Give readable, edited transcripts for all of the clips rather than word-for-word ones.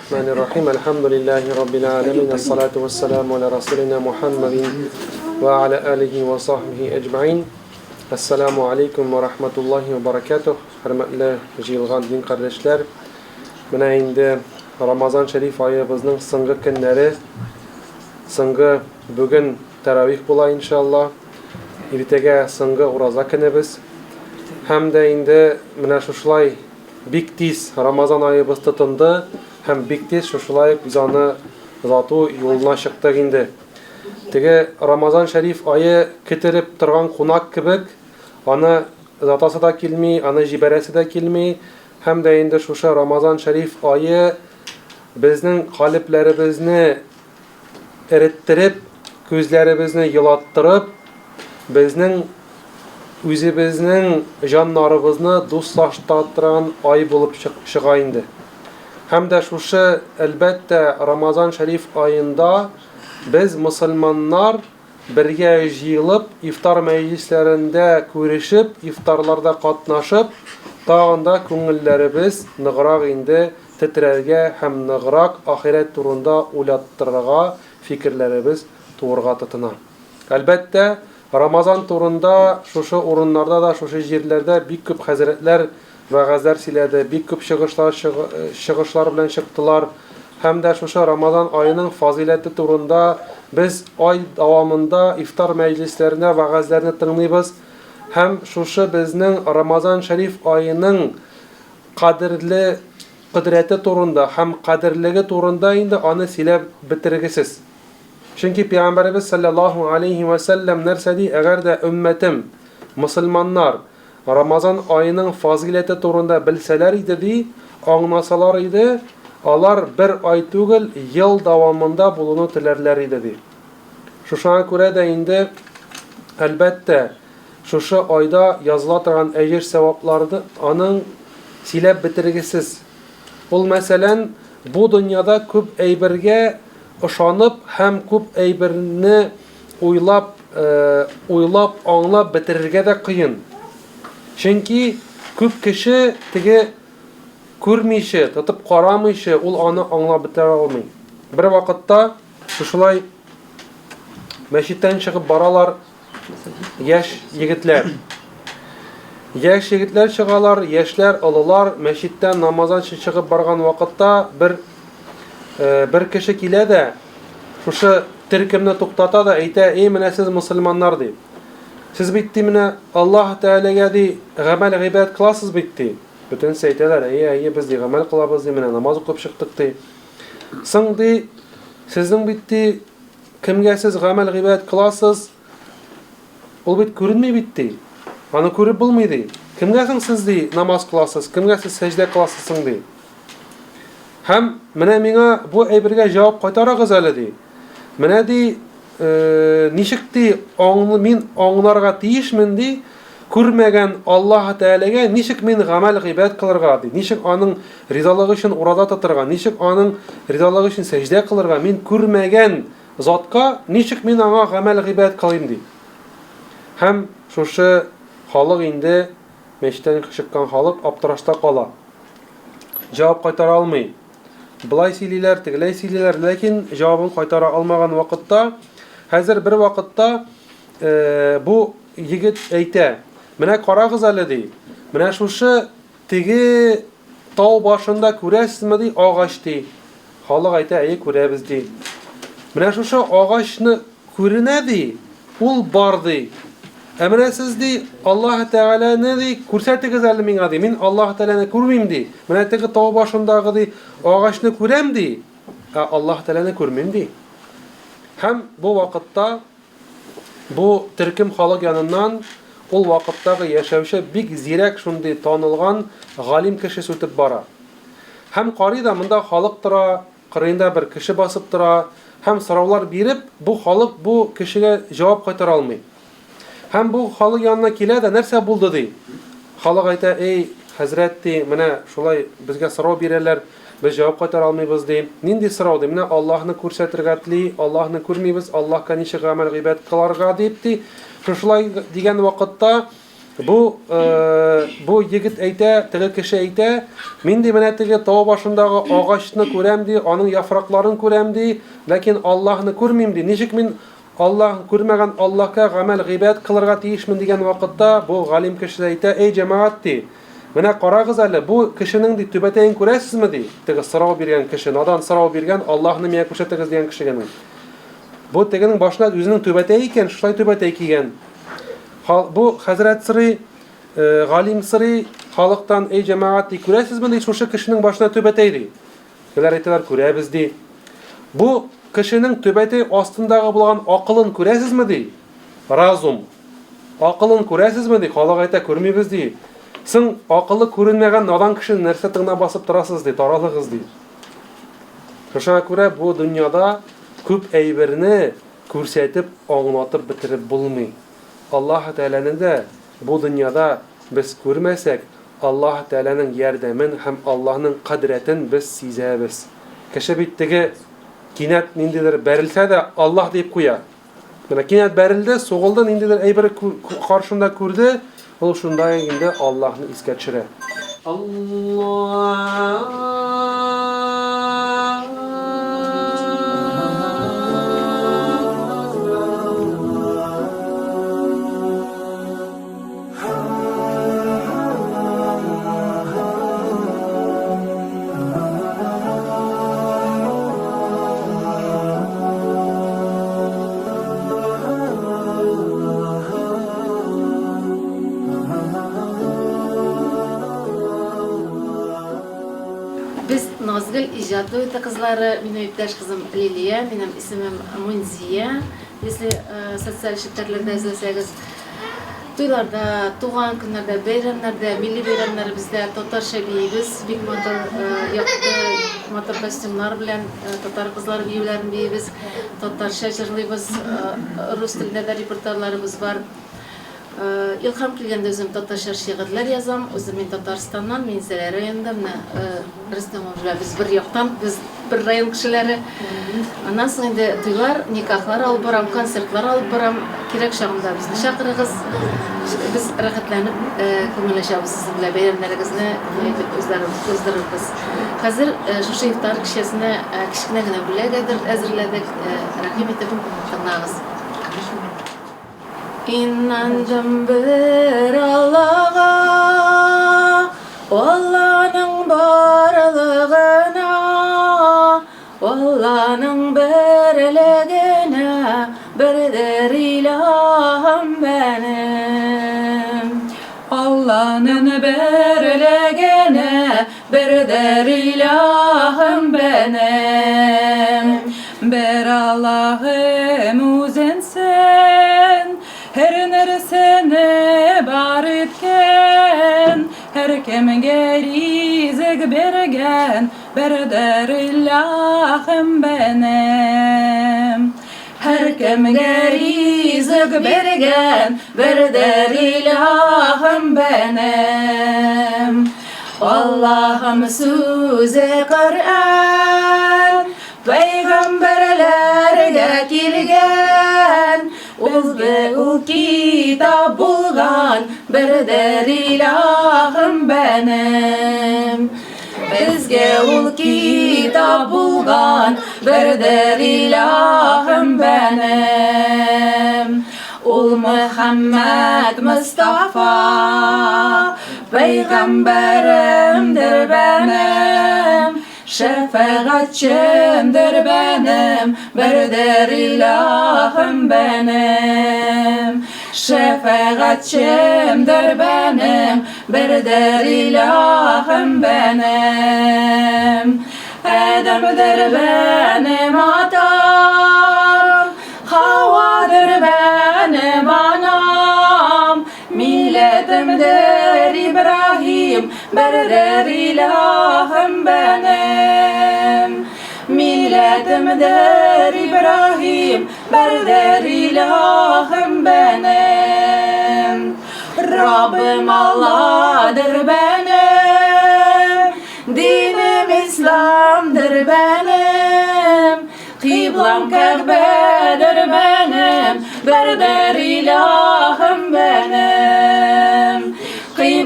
الرحمن الرحيم الحمد لله رب العالمين الصلاة والسلام على رسولنا محمد وعلى آله وصحبه أجمعين. السلام عليكم ورحمة الله وبركاته. Hürmetli jilgan din kardeşler, bana indi Ramazan Şerif ayımızın sıngı günleri, sıngı bugün teravih bula inşallah. İrtege sıngı uraza günümüz. Hem de indi bana şuşlay bik tiz Ramazan ayımız tutundu. Hem bik tiz şuşlay biz onu zatı yoluna çıktık indi. Tege Ramazan Şerif ayı kitirip turgan konak kibik, ana zatası da kilmi, ana jiberesi de kilmi. Hem de indi şuşa Ramazan Şerif ayı bizning qalblarimizni erittirib, ko'zlarimizni yulattırib, bizning o'zimizning jonlarimizni do'stlashtirigan ay bo'lib chiqa indi. Hem de şuşa elbette Ramazan Şerif ayında biz Müslümanlar birge jıyılıp iftar meclislerinde görüşüp, iftarlarda katnaşıp, tağında köngüllerimiz nıgrak indi titrerge hem nıgrak ahiret turunda ulattırıga fikirlerimiz tuğurga tıtına. Elbette Ramazan turunda şuşa orunlarda da şuşa jirlerde bir köp hazretler ve gazler siledi, bir köp çıkışlar bilen çıktılar. Hem de şuşa Ramazan ayının fazileti turunda biz ay davamında iftar meclislerine ve gazlerini tınlıyız. Hem şuşa bizning Ramazan Şerif ayının kadirli kudreti turunda hem kadirligi turunda indi onu silep bitirgisiz. Çünkü Peygamberimiz sallallahu aleyhi ve sellem nersedi eğer de ümmetim Müslümanlar Ramazan ayının fazileti turunda bilseler idi, anlasalar idi, onlar bir ay tugul yıl davamında bulunu tilerler idi. Şuşana göre de indi elbette şuşa ayda yazılatılan ecir sevaplarını onun silep bitirgisiz. Ol meselen bu dünyada küp eybirge ışanıp hem küp eybirini uylap anlap bitirirge de kıyın. Çünkü küp kişi tege көрмейші, тұтып қарамайшы, ол аны аңлап бітіре алмай. Bir вақытта шушылай мәшиттен шығып баралар яш егітлер. Яш егітлер шығалар, яшлер, ылылар мәшиттен намазан шығып барған вақытта бір кіші келе де шушы тіркімні тоқтата да әйті, ей міне сіз мұсылмандар deyip. Siz bitti mine Allah Teala'ya di gamel gıybet kılasız bitti. Bütün seyteler biz de gamel kılabız di mine namaz okup çıktık di. Sen di sizin bitti kimge siz gamel gıybet kılasız ol bit görünmey bitti. Anı görüp bulmaydı. Kimge siz di namaz kılasız, kimge siz secde kılasızsın di. Hem mine mine bu eybirge cevap qaytarağız öyle di. Mine di nişikti min anlarga tiyişmin di көрмеген Аллаһ Тәаләгә ничек мин гамәл гыйбадәт кылырга ди, ничек аның ризалыгы өчен урада тотырга, ничек аның ризалыгы өчен сәҗдә кылырга мин күрмәгән затка ничек мин аңа гамәл гыйбадәт кылыйм ди. Һәм шушы халык инде мәчеттән чыккан халык аптырашта кала. Җавап кайтара алмый. Булай сөйлиләр, тегеләй сөйлиләр, ләкин җавабын кайтара алмаган вакытта хәзер бер вакытта бу егет әйтә: "Менә карагыз әле ди. Менә шушы теге тау башында күрәсезме ди агач ди." Халык әйтә: "Әйе, күрәбез ди." Менә шушы агачны күренә ди, ул бар ди. Ә менә сез ди Аллаһ Тәгаләне ди күрсәтегез әле миңа ди. Мин Аллаһ Тәгаләне күрмим ди. Менә теге тау башындагы ди агачны күрәм ди. Ә Аллаһ Тәгаләне күрмим ди. Һәм бу вакытта бу төркем халык яныннан ул вакыттагы яшәүче бик зирәк шундый танылган галим кеше сүтеп бара. Һәм карый да монда халык тора, кырыенда бер кеше басып тора, һәм сораулар биреп, бу халык бу кешегә җавап кайтара алмый. Һәм бу халык янына килә дә нәрсә булды ди. Халык әйтә: "Эй хәзрәт ди, менә шулай безгә сорау бирәләр, biz җавап кайтара алмыйбыз ди. Нинди сорау ди? Менә Аллаһны күрсәтергә тели, Аллаһны күрмибез, Аллаһка ничек гамәл гыйбадәт кыларга дип ди. Шулай дигән вакытта Bu yigit әйтә, теге кеше әйтә, мин ди менә теге тау башындагы агачны күрәм ди, аның яфракларын күрәм ди, ләкин Аллаһны күрмим ди. Ничек мин Аллаһ күрмәгән Аллаһка гамәл гыйбадәт кылырга тиешмен дигән вакытта бу галим кеше әйтә, эй җәмәгать ди. Менә карагыз әле, бу кешенең ди түбәтәен күрәсезме ди? Теге сорау биргән кеше, надан сорау биргән, Аллаһны миңа күрсәтегез дигән кешегә. Бу тегенең башына үзенең түбәтәе икән, шулай түбәтәе кигән. Бу хәзрәт сырый, галим сырый, халыктан эй җәмәгать ди, күрәсезме ди шушы кешенең башына түбәтәе ди. Көләр әйтәләр, күрәбез ди. Бу кешенең түбәтәе астындагы булган акылын күрәсезме ди? Разум. Акылын күрәсезме ди? Халык әйтә, күрмибез ди. Син акылы күренмәгән надан кешене нәрсә тыңна басып торасыз ди, таралыгыз ди. Шуңа күрә бу дөньяда күп әйберне күрсәтеп, аңлатып бетереп булмый. Аллаһ Тәгаләнең дә бу дөньяда без күрмәсәк, Аллаһ Тәгаләнең ярдәмен һәм Аллаһның кыдрәтен без сизәбез. Кеше бит теге кинәт ниндидер бәрелсә дә Аллаһ дип куя. Менә кинәт бәрелде, сугылды, ниндидер әйбер каршында күрде, ул шунда инде Аллаһны искә төшерә. Nazgül icadlı kızları, benim iptaş kızım Liliye, benim ismim Munziye. Biz sosyal şirketlerde izleseniz, toylarda, tuğan günlerde, bayramlarda, milli bayramlar bizde Tatarcha biyimiz, big motor yaktı, motor kostümler bilen Tatar kızlar biyimlerini biyimiz, Tatarcha jırlıyız, Rus tilinde de reportajlarımız var. İlham kelgende özüm Tatarcha şiirler yazam, özüm men Tatarstandan, men Zələ rayonunda, Rüstəmov biz bir yoqdan, biz bir rayon kişiləri. Ondan soň indi toylar, nikahlar alıp baram, konsertlar alıp baram, kerek şagында bizni çaqırıgız. Biz rahatlanıp köngülleşabız sizin bilen bayramlarınızны özlerimiz. Hazır şu iftar kişisine kichkina gina бүләк әзерләдек. Рәхим итеп тыңлагыз. İnandım bir Allah'a, Allah'ın barlığına, Allah'ın birliğine, birdir ilahım benim. Allah'ın birliğine, birdir ilahım benim. Bir Allah'ım uzensin, her neresine bar etken, her kimge rizq bergen, birdir ilahım benim. Her kimge rizq bergen, birdir ilahım benim. Allah'ım söze Kur'an, peygamberlerge kelgen, ul kitap bulgan, birdir ilahım benim. Bizge ul kitap bulgan, birdir ilahım benim. Ul Muhammed Mustafa, peygamberimdir benim. Şefaatçimdir benim, birdir ilahım benim. Şefaatçimdir benim, birdir ilahım benim. Adem'dir benim atam, Havvadır benim anam. Milletimdir İbrahim, birdir ilahım benim. Milletimdir İbrahim, birdir ilahım benim. Rabbim Allah'dır benim, dinim İslam'dır benim. Kıblam Kabe'dir benim, birdir ilahım benim.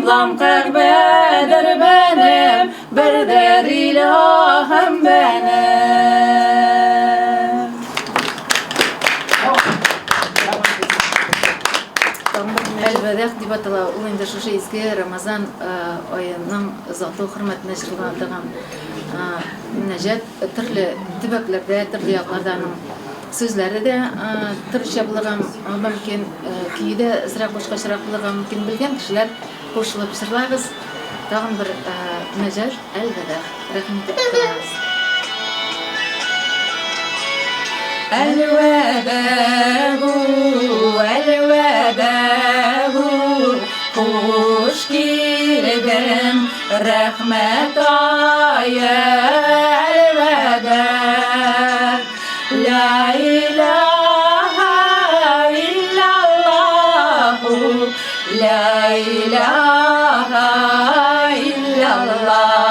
Ablam kırbedir benim, birdir ilahım benim. Әлбәттә, дип атала, ул инде шушы изге Рамазан аеның заты хөрмәтенә җырландырган мөнәҗәт төрле төбәкләрдә, төрле якларда аның сүзләре дә төрлечә булырга мөмкин, көе дә азрак башкачарак булырга мөмкин, белгән кешеләр кушылып җырларбыз. Тагын бер мөнәҗәт әлбәттә. Рәхмәт. Elveda hoş geldin rahmet aya elveda la ilahe illallah la ilahe illallah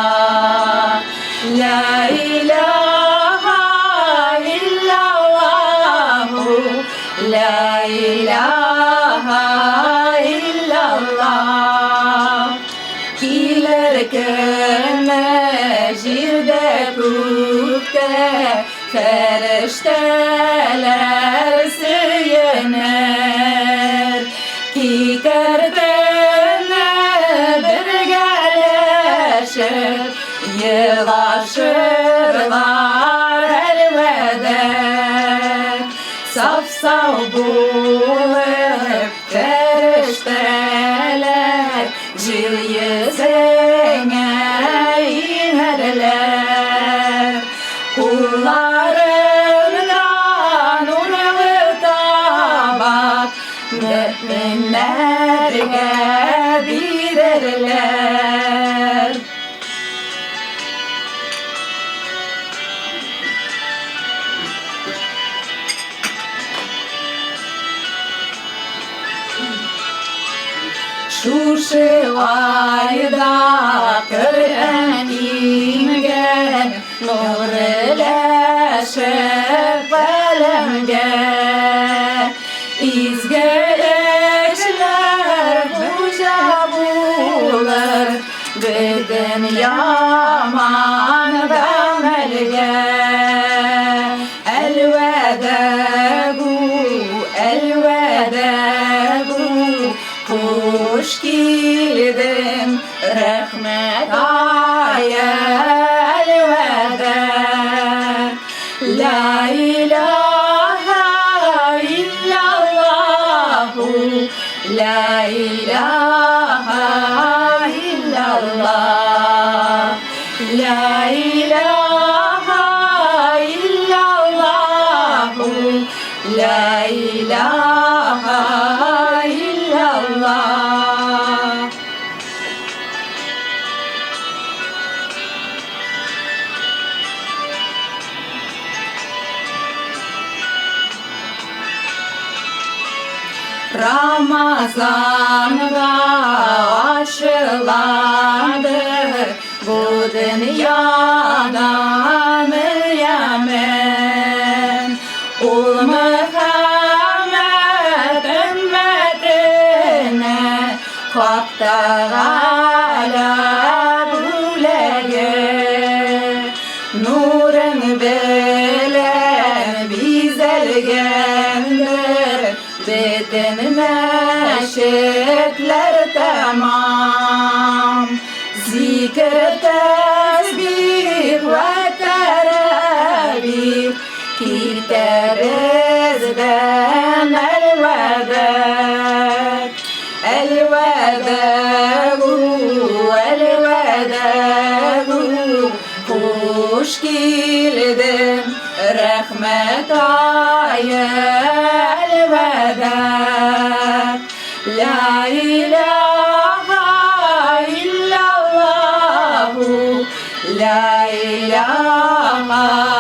la ilahe illallah la ilahe illallah Kilerken mecirde kukte ferişteler süyener Ki kerdene bir geleşir yılaşırlar elvede Saf saf bulup ferişteler Cil yüzüne inerler Kullarından unalı tabak Müminlerge bilirler Şuşu ayda Kur'an ingen Nur leşip alemge İzgereçler buca bulur Bugün yaman gamelge Elveda Hoş geldin rahmet aya elveda La ilahe illallah La ilahe illallah La ilahe illallah La ilahe illallah Ramazan'da aşılandı bu dünyada Meryem'in Ul Muhammed ümmetine Hak'ta galab ulege Nurun bilen bizelgendir Beden meşekler tamam Zikir, tesbih ve teravih Gideriz elveda Elveda Hoş geldin rahmet aya elveda La ilahe illallah La ilahe